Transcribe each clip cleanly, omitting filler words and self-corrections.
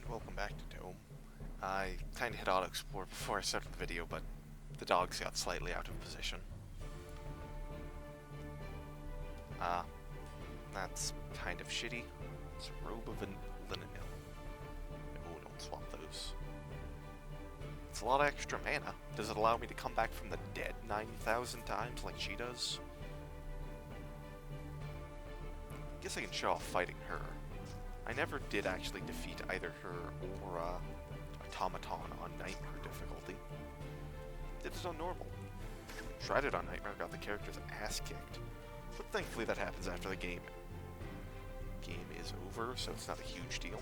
and welcome back to Dome. I kinda hit auto explore before I started the video, but the dogs got slightly out of position. That's kind of shitty. It's a robe of linen. No, don't swap those. It's a lot of extra mana. Does it allow me to come back from the dead 9,000 times like she does? Guess I can show off fighting her. I never did actually defeat either her or Automaton on Nightmare difficulty. Did it on normal. Tried it on Nightmare, got the character's ass kicked. But thankfully that happens after the game is over, so it's not a huge deal.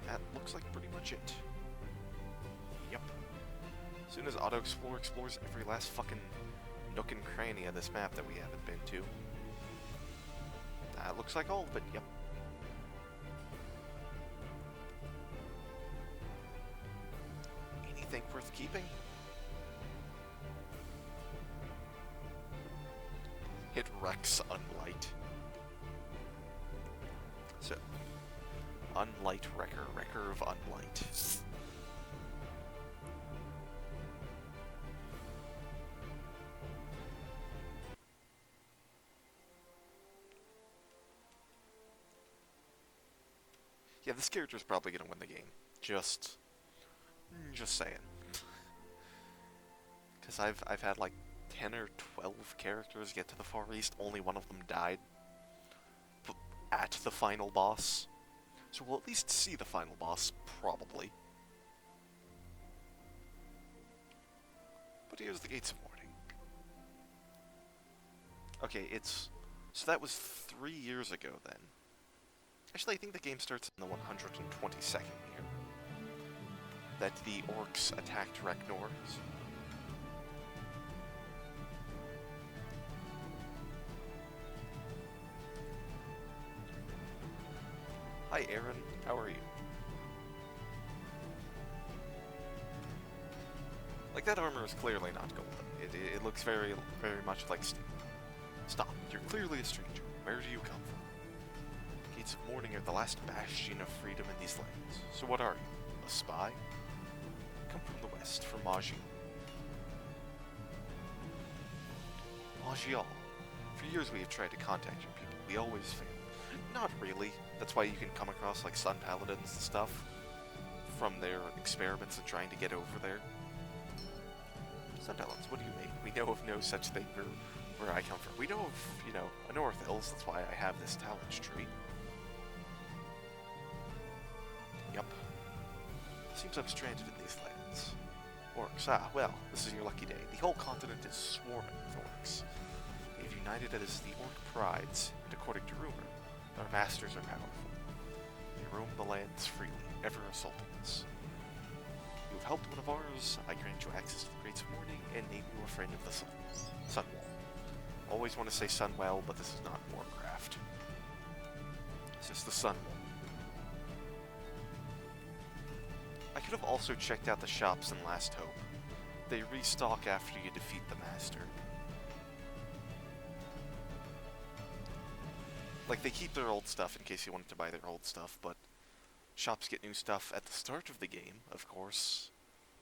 That looks like pretty much it. Yep. As soon as Auto Explore explores every last fucking nook and cranny of this map that we haven't been to. That looks like all of it, yep. Anything worth keeping? Hit Rex Unlight. So, Unlight Wrecker, Wrecker of Unlight. Yeah, this character's probably gonna win the game. Just saying. Because I've had like 10 or 12 characters get to the Far East, only one of them died at the final boss. So we'll at least see the final boss, probably. But here's the Gates of Morning. Okay, so that was 3 years ago then. Actually, I think the game starts in the 122nd year. That the orcs attacked Reknors. Hi Aaron, how are you? Like, that armor is clearly not golden. It looks very much like steel. Stop, you're clearly a stranger. Where do you come from? Gates of Morning are the last bastion of freedom in these lands. So what are you? A spy? Come from the west, from Maj'Eyal. Maj'Eyal. For years we have tried to contact your people. We always fail. Not really. That's why you can come across like Sun Paladins and stuff from their experiments of trying to get over there. Sun Paladins, what do you mean? We know of no such thing where I come from. We know of, a North Hills, that's why I have this talent tree. Yup. Seems I'm stranded in these lands. Orcs, well, this is your lucky day. The whole continent is swarming with orcs. They've united as the Orc Prides, and according to rumor, our masters are powerful. They roam the lands freely, ever assaulting us. You have helped one of ours, I grant you access to the Gates of Morning, and name you a friend of the sun. Sunwall. Always want to say Sunwell, but this is not Warcraft. It's just the Sunwall. I could have also checked out the shops in Last Hope. They restock after you defeat the Master. Like, they keep their old stuff in case you wanted to buy their old stuff, but shops get new stuff at the start of the game, of course,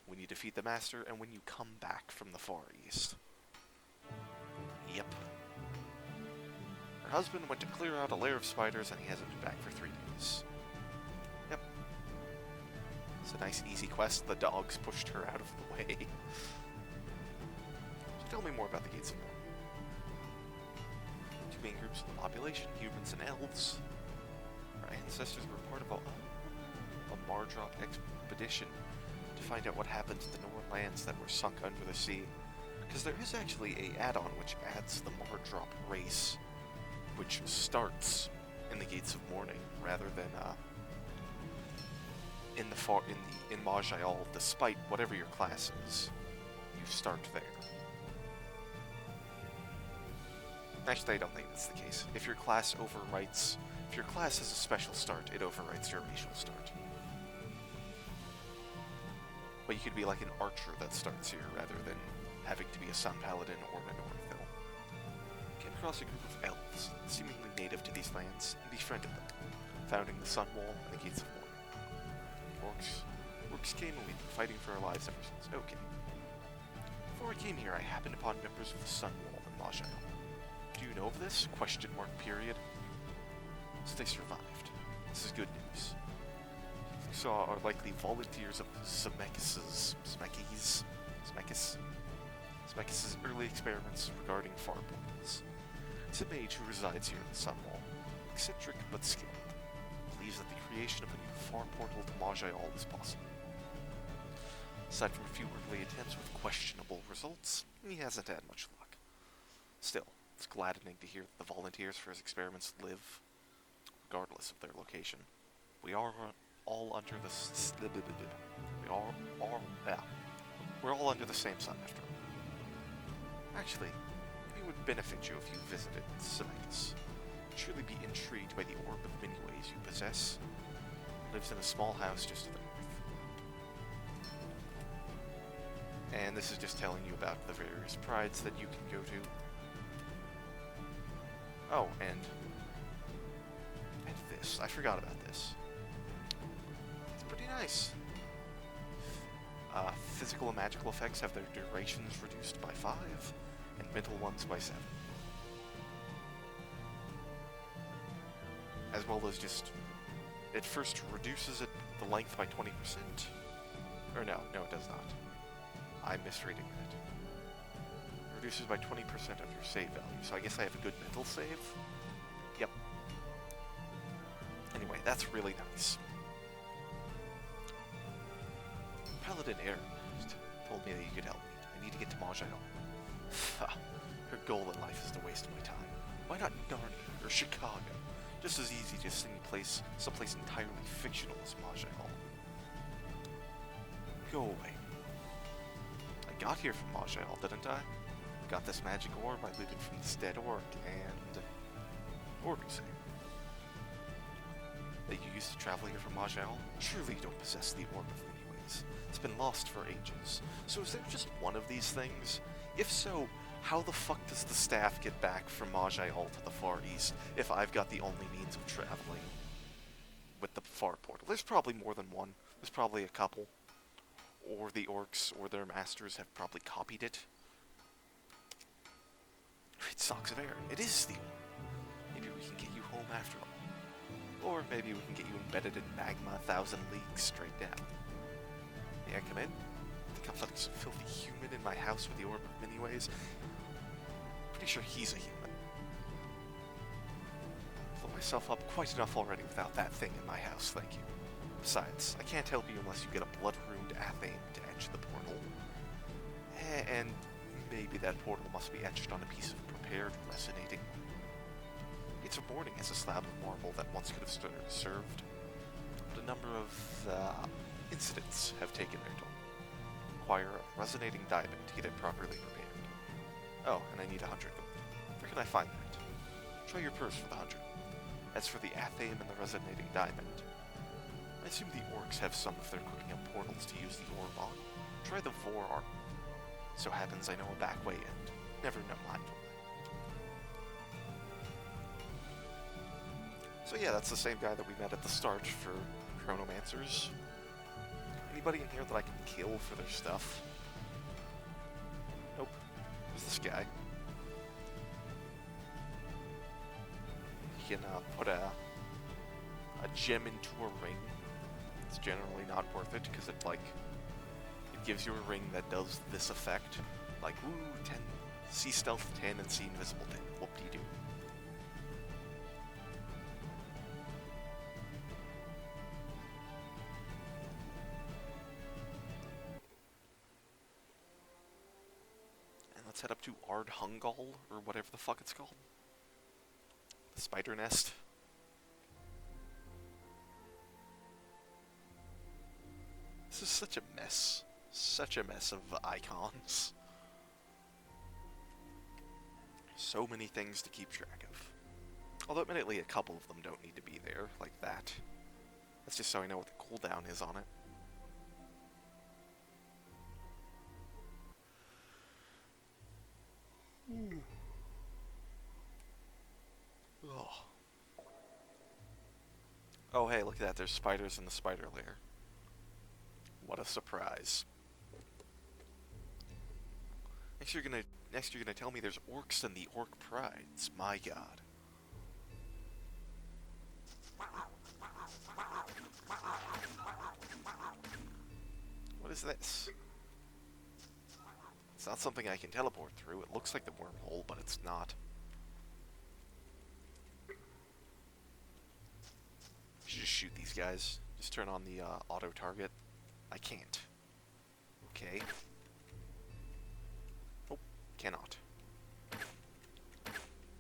when you defeat the Master and when you come back from the Far East. Yep. Her husband went to clear out a lair of spiders and he hasn't been back for 3 days. Yep. It's a nice, easy quest. The dogs pushed her out of the way. So tell me more about the Gates of Morning. Two main groups of the population, humans and elves. Our ancestors were part of a Mardrop expedition to find out what happened to the Norn lands that were sunk under the sea. Because there is actually a add-on which adds the Mardrop race, which starts in the Gates of Morning rather than in Maj'Eyal, despite whatever your class is. You start there. Actually, I don't think that's the case. If your class has a special start, it overwrites your racial start. But you could be like an archer that starts here rather than having to be a Sun Paladin or an Ornithil. Came across a group of elves, seemingly native to these lands, and befriended them, founding the Sunwall and the Gates of Morning. Orcs came and we've been fighting for our lives ever since. Okay. Before I came here, I happened upon members of the Sunwall and Maj'Eyal. Do you know of this? Question mark period. So they survived. This is good news. Saw are likely volunteers of Zemeckis' early experiments regarding far portals. It's a mage who resides here in the Sunwall, eccentric but skilled, believes that the creation of a new far portal to Maj'Eyal is possible. Aside from a few early attempts with questionable results, he hasn't had much luck. Still, it's gladdening to hear that the volunteers for his experiments live, regardless of their location. We are all under the we're all under the same sun after all. Actually, it would benefit you if you visited Zemeckis. You'd surely be intrigued by the orb of many ways you possess. Lives in a small house just to the north. And this is just telling you about the various prides that you can go to. Oh, and this. I forgot about this. It's pretty nice. Physical and magical effects have their durations reduced by 5, and mental ones by 7. As well as just, it first reduces the length by 20%. Or no, it does not. I'm misreading that. It reduces by 20% of your save value, so I guess I have a good mental save? Yep. Anyway, that's really nice. Paladin Aaron told me that you could help me. I need to get to Maj'Eyal. Her goal in life is to waste my time. Why not Narnia or Chicago? Just as easy to sing someplace entirely fictional as Maj'Eyal. Go away. I got here from Maj'Eyal, didn't I? Got this magic orb I looted from this dead orc, and... What were we saying? That you used to travel here from Maj'Eyal? Surely you don't possess the orb of many ways. It's been lost for ages. So is there just one of these things? If so, how the fuck does the staff get back from Maj'Eyal to the Far East if I've got the only means of traveling with the far portal? There's probably more than one. There's probably a couple. Or the orcs or their masters have probably copied it. Great socks of air. It is steel. Maybe we can get you home after all. Or maybe we can get you embedded in magma 1,000 leagues straight down. May I come in? I think I'm letting some filthy human in my house with the orb of many ways. Pretty sure he's a human. Fill myself up quite enough already without that thing in my house, thank you. Besides, I can't help you unless you get a blood-ruined athame to etch the portal. And maybe that portal must be etched on a piece of prepared resonating. Gates of Morning has a slab of marble that once could have served, but a number of incidents have taken their toll. Require a resonating diamond to get it properly prepared. Oh, and I need 100 gold. Where can I find that? Try your purse for the 100. As for the athame and the resonating diamond, I assume the orcs have some if they're cooking up portals to use the orb on. Try the Vor armor. So happens I know a back way and never know mindfully. So yeah, that's the same guy that we met at the start for Chronomancers. Anybody in here that I can kill for their stuff? Nope. There's this guy. You can put a gem into a ring. It's generally not worth it because it gives you a ring that does this effect. Like, ooh, 10, see stealth 10 and see invisible 10. Whoop-de-doo. And let's head up to Ardhungal, or whatever the fuck it's called. The spider nest. This is such a mess. Such a mess of icons. So many things to keep track of. Although admittedly a couple of them don't need to be there, like that. That's just so I know what the cooldown is on it. Oh hey, look at that, there's spiders in the spider lair. What a surprise. Next you're gonna tell me there's orcs in the orc prides. My god. What is this? It's not something I can teleport through. It looks like the wormhole, but it's not. I should just shoot these guys. Just turn on the auto target. I can't. Okay. Oh, cannot.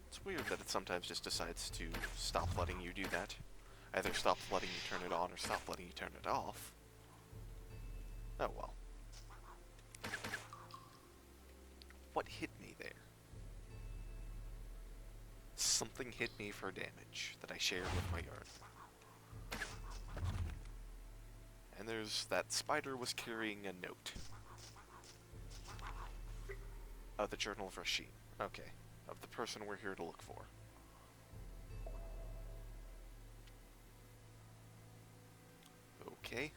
It's weird that it sometimes just decides to stop letting you do that. Either stop letting you turn it on or stop letting you turn it off. Oh well. What hit me there? Something hit me for damage that I shared with my guard. And there's that spider was carrying a note. Oh, the Journal of Rashid. Okay. Of the person we're here to look for. Okay.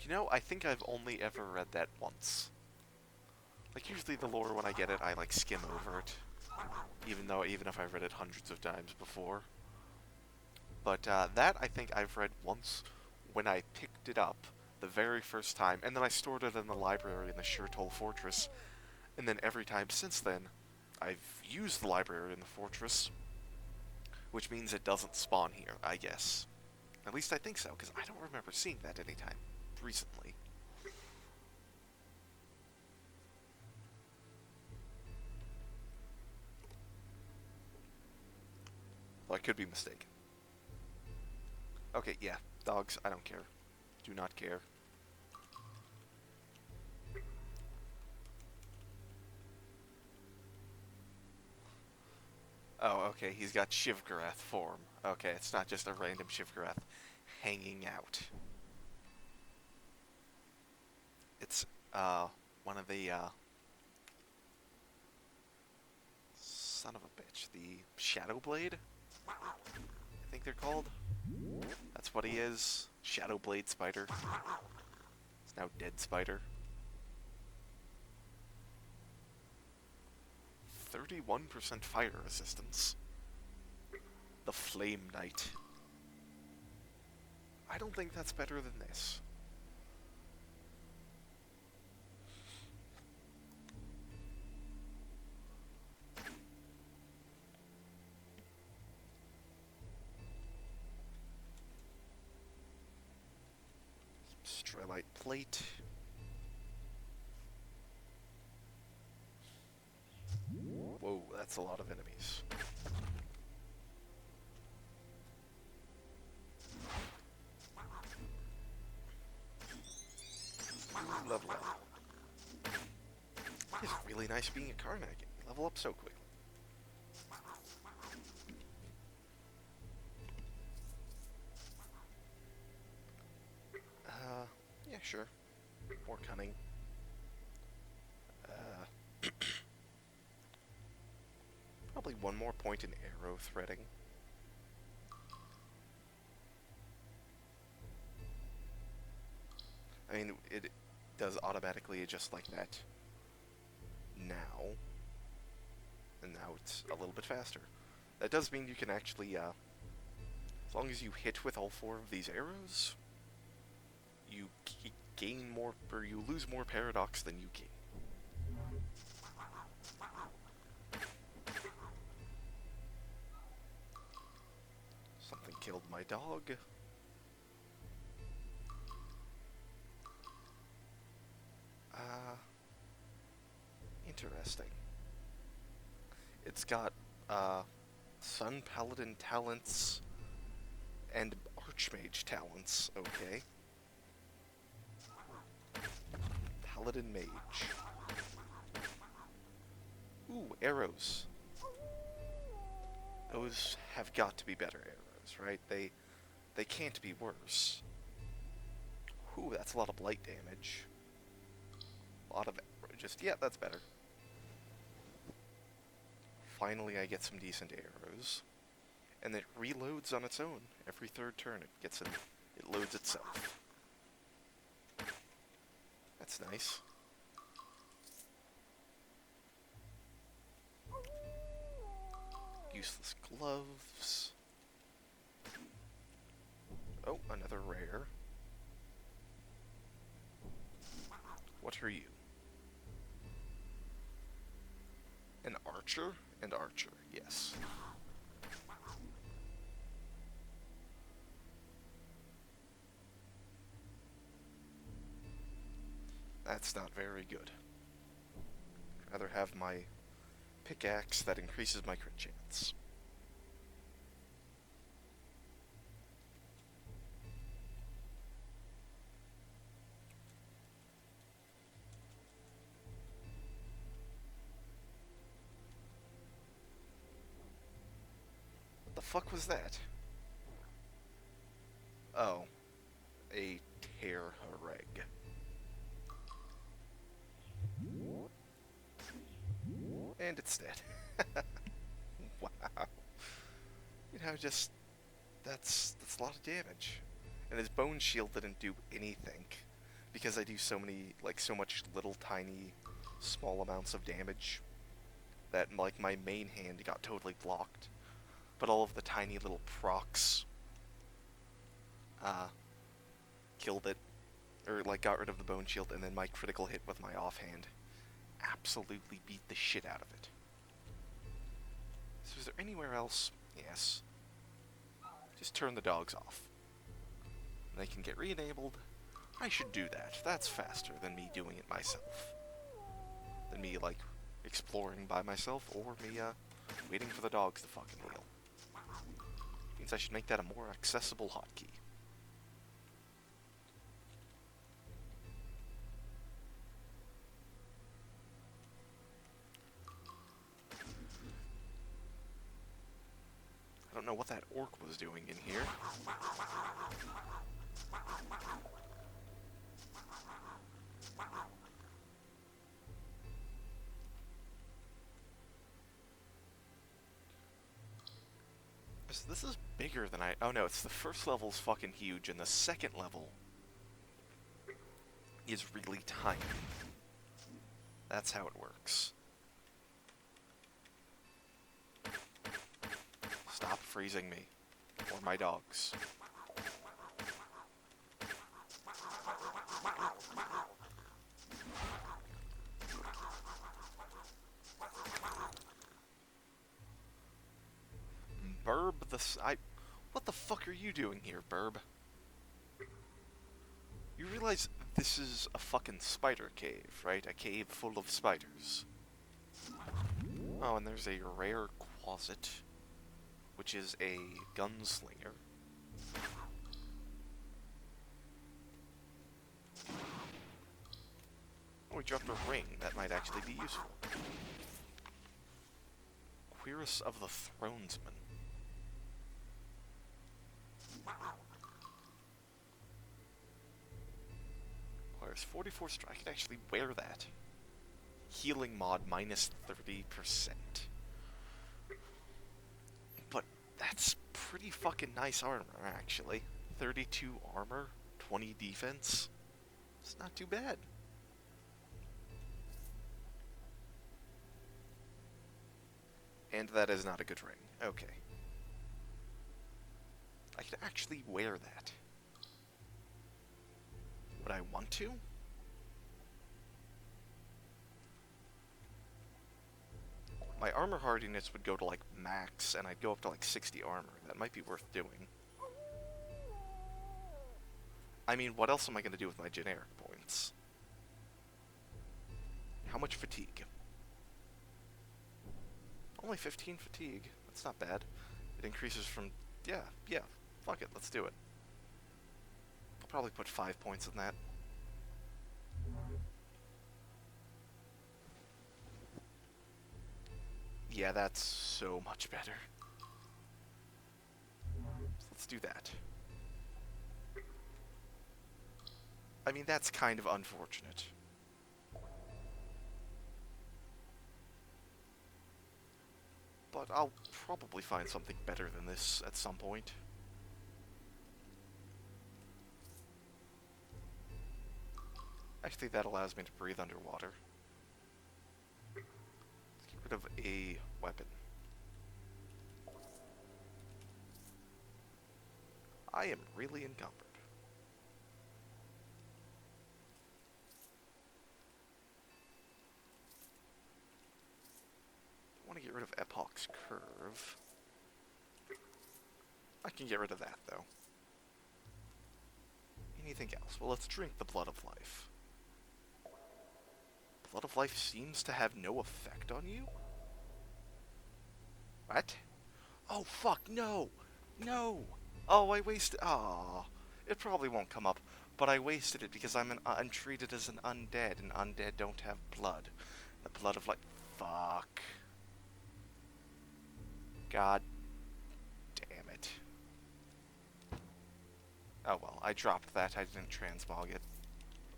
You know, I think I've only ever read that once. Like, usually the lore, when I get it, I, like, skim over it. Even if I've read it hundreds of times before. But, that I think I've read once when I picked it up the very first time, and then I stored it in the library in the Shirtol Fortress, and then every time since then, I've used the library in the fortress, which means it doesn't spawn here, I guess. At least I think so, because I don't remember seeing that anytime recently. Well, I could be mistaken. Okay, yeah, dogs, I don't care. Do not care. Oh, okay, he's got Shivgarath form. Okay, it's not just a random Shivgarath hanging out. It's, one of the, son of a bitch, the Shadowblade? I think they're called. That's what he is. Shadowblade Spider. It's now Dead Spider. 31% fire resistance. The Flame Knight. I don't think that's better than this. Strelite Plate. Whoa, that's a lot of enemies. Level up. It's really nice being a Karnak. You level up so quickly. Yeah, sure. More cunning. Probably one more point in arrow threading. I mean, it does automatically adjust like that now. And now it's a little bit faster. That does mean you can actually, as long as you hit with all 4 of these arrows, you gain more, or you lose more paradox than you gain. Something killed my dog. Interesting. It's got, Sun Paladin talents and Archmage talents, okay. Paladin Mage. Ooh, arrows. Those have got to be better arrows, right? They can't be worse. Ooh, that's a lot of blight damage. A lot of just, yeah, that's better. finally I get some decent arrows. And it reloads on its own. Every third turn it loads itself. That's nice. Useless gloves. Oh, another rare. What are you? An archer? And archer, yes. That's not very good. I'd rather have my pickaxe that increases my crit chance. What the fuck was that? Oh. A tear hareg. And it's dead. Wow. You know, just... That's a lot of damage. And his bone shield didn't do anything. Because I do so much little tiny, small amounts of damage. That, like, my main hand got totally blocked. But all of the tiny little procs... killed it. Or, like, got rid of the bone shield, and then my critical hit with my offhand absolutely beat the shit out of it. So is there anywhere else? Yes. Just turn the dogs off. They can get re-enabled. I should do that. That's faster than me doing it myself. Than me, like, exploring by myself, or me, waiting for the dogs to fucking heal. Means I should make that a more accessible hotkey. I don't know what that orc was doing in here. This is bigger than I... Oh no, it's the first level's fucking huge, and the second level is really tiny. That's how it works. Stop freezing me. Or my dogs. Burb what the fuck are you doing here, Burb? You realize this is a fucking spider cave, right? A cave full of spiders. Oh, and there's a rare quasit, which is a gunslinger. Oh, we dropped a ring. That might actually be useful. Cuirass of the Thronesman. Requires 44 strike. I could actually wear that. Healing mod minus 30%. But that's pretty fucking nice armor, actually. 32 armor, 20 defense. It's not too bad. And that is not a good ring. Okay. I could actually wear that. Would I want to? My armor hardiness would go to, like, max, and I'd go up to, like, 60 armor. That might be worth doing. I mean, what else am I going to do with my generic points? How much fatigue? Only 15 fatigue. That's not bad. It increases from... Yeah. Fuck it, let's do it. I'll probably put 5 points in that. Yeah, that's so much better. So let's do that. I mean, that's kind of unfortunate. but I'll probably find something better than this at some point. Actually, that allows me to breathe underwater. Let's get rid of a weapon. I am really encumbered. I want to get rid of Epoch's Curve. I can get rid of that, though. Anything else? Well, let's drink the Blood of Life. Blood of Life seems to have no effect on you? What? Oh, fuck, no! No! Oh, I wasted... Aw. It probably won't come up, but I wasted it because I'm treated as an undead, and undead don't have blood. The Blood of Life... Fuck. God damn it. Oh well, I dropped that. I didn't transmog it.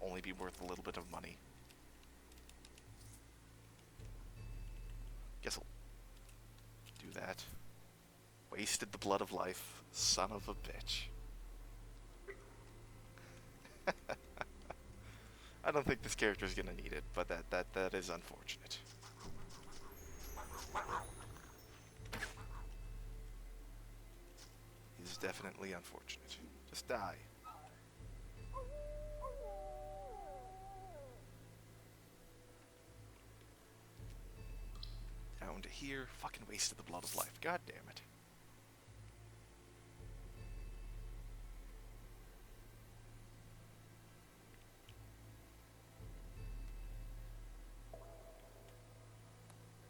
Only be worth a little bit of money. Guess I'll do that. Wasted the Blood of Life. Son of a bitch. I don't think this character's gonna need it, but that is unfortunate. Is definitely unfortunate. Just die. Down to here. Fucking wasted the Blood of Life. God damn it.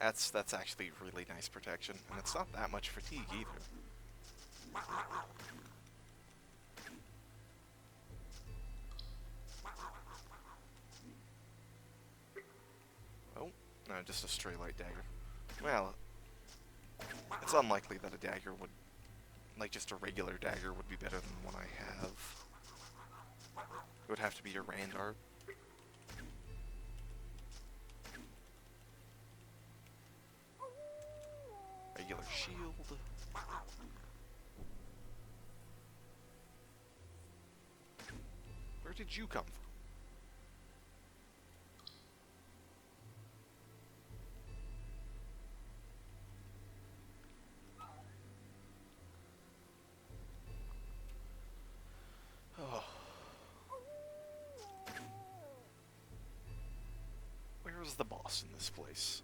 That's actually really nice protection, and it's not that much fatigue either. Oh, no, just a stray light dagger. Well, it's unlikely that a dagger would, like just a regular dagger would be better than the one I have. It would have to be a Rand art. Regular shield. Where did you come from? Oh. Where's the boss in this place?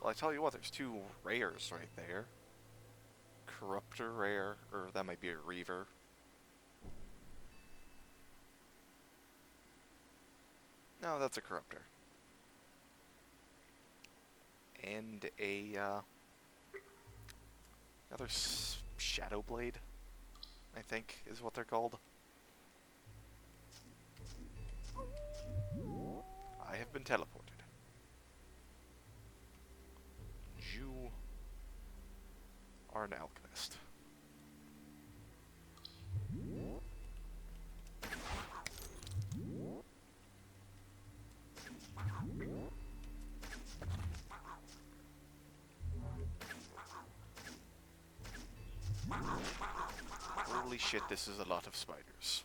Well, I tell you what, there's two rares right there. Corruptor rare, or that might be a Reaver. No, that's a Corruptor. And a, another Shadow Blade, I think, is what they're called. I have been teleported. You are an alchemist. Holy shit, this is a lot of spiders.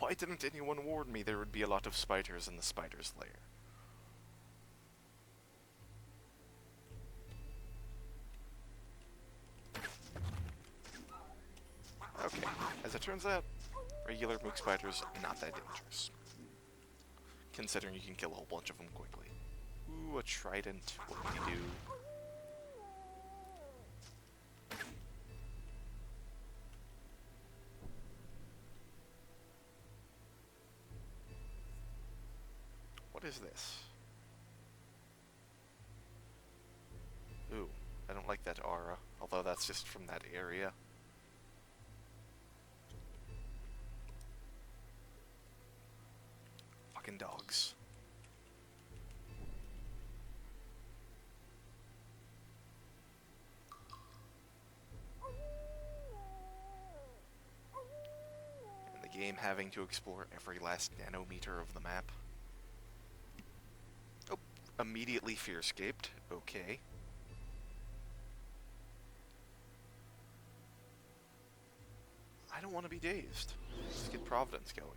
Why didn't anyone warn me there would be a lot of spiders in the spider's lair? Okay, as it turns out, regular mook spiders are not that dangerous. Considering you can kill a whole bunch of them quickly. Ooh, a trident. What would you do? What is this? Ooh, I don't like that aura, although that's just from that area. Fucking dogs. And the game having to explore every last nanometer of the map. Oh, immediately fear-scaped. Okay. don't want to be dazed. Let's get Providence going.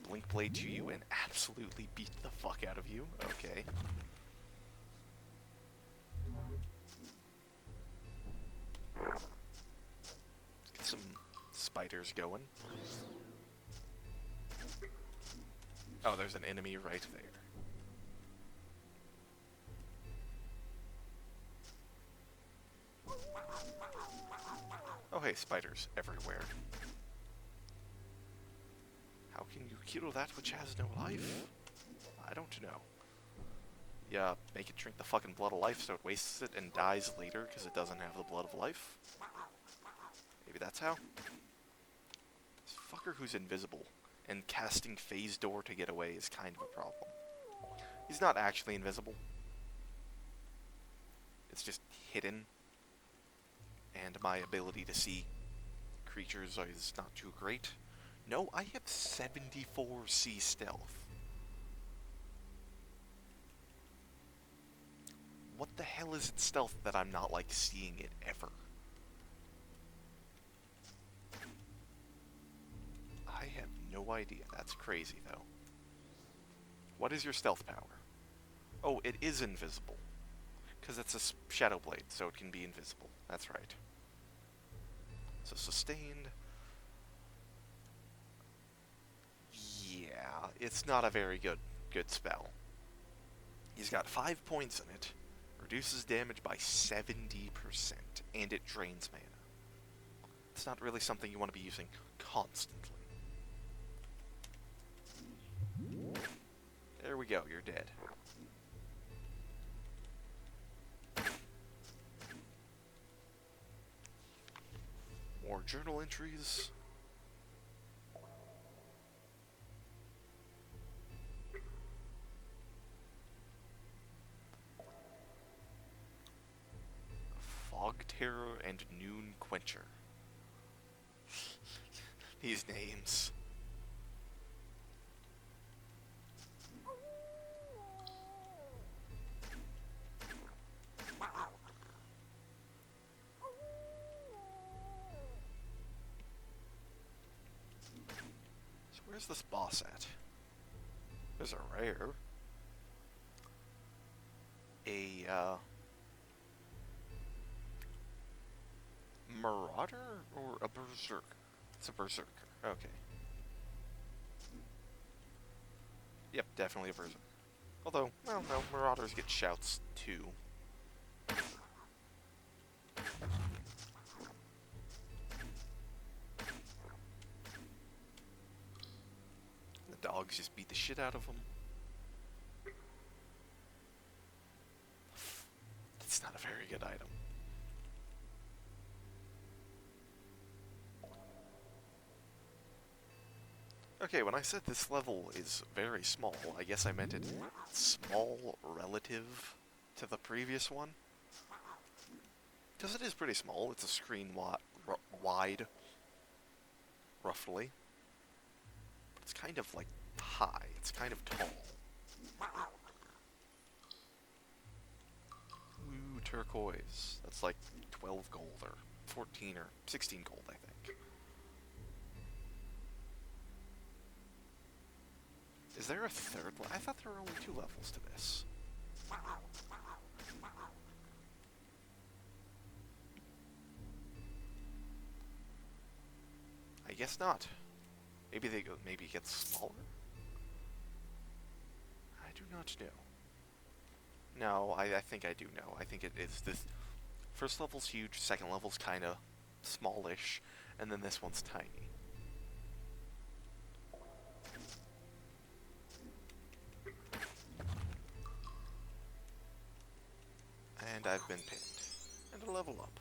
Blink Blade to you and absolutely beat the fuck out of you. Okay. Let's get some spiders going. Oh, there's an enemy right there. Oh hey, spiders everywhere. How can you kill that which has no life? I don't know. Yeah, make it drink the fucking blood of life so it wastes it and dies later because it doesn't have the blood of life? Maybe that's how? This fucker who's invisible and casting Phase Door to get away is kind of a problem. He's not actually invisible. It's just hidden. And my ability to see creatures is not too great. No, I have 74 C stealth. What the hell is it stealth that I'm not, like, seeing it ever? I have no idea. That's crazy, though. What is your stealth power? Oh, it is invisible. Because it's a Shadow Blade, so it can be invisible. That's right. So sustained. Yeah, it's not a very good spell. He's got 5 points in it, reduces damage by 70%, and it drains mana. It's not really something you want to be using constantly. There we go, you're dead. More journal entries. Fog Terror and Noon Quencher. These names. So where's this boss at? There's a rare. Marauder or a berserker? It's a berserker. Okay. Yep, definitely a berserker. Although, well, no, marauders get shouts too. The dogs just beat the shit out of them. That's not a very good item. Okay, when I said this level is very small, I guess I meant it small relative to the previous one. Because it is pretty small. It's a screen wide, roughly. But it's kind of, like, high. It's kind of tall. Ooh, turquoise. That's like 12 gold, or 14 or 16 gold, I think. Is there a third level? I thought there were only 2 levels to this. I guess not. Maybe maybe it gets smaller? I do not know. No, I think I do know. I think it is this. First level's huge, second level's kinda smallish, and then this one's tiny. And I've been pinned. And a level up.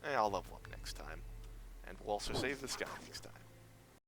And I'll level up next time. And we'll also save this guy next time.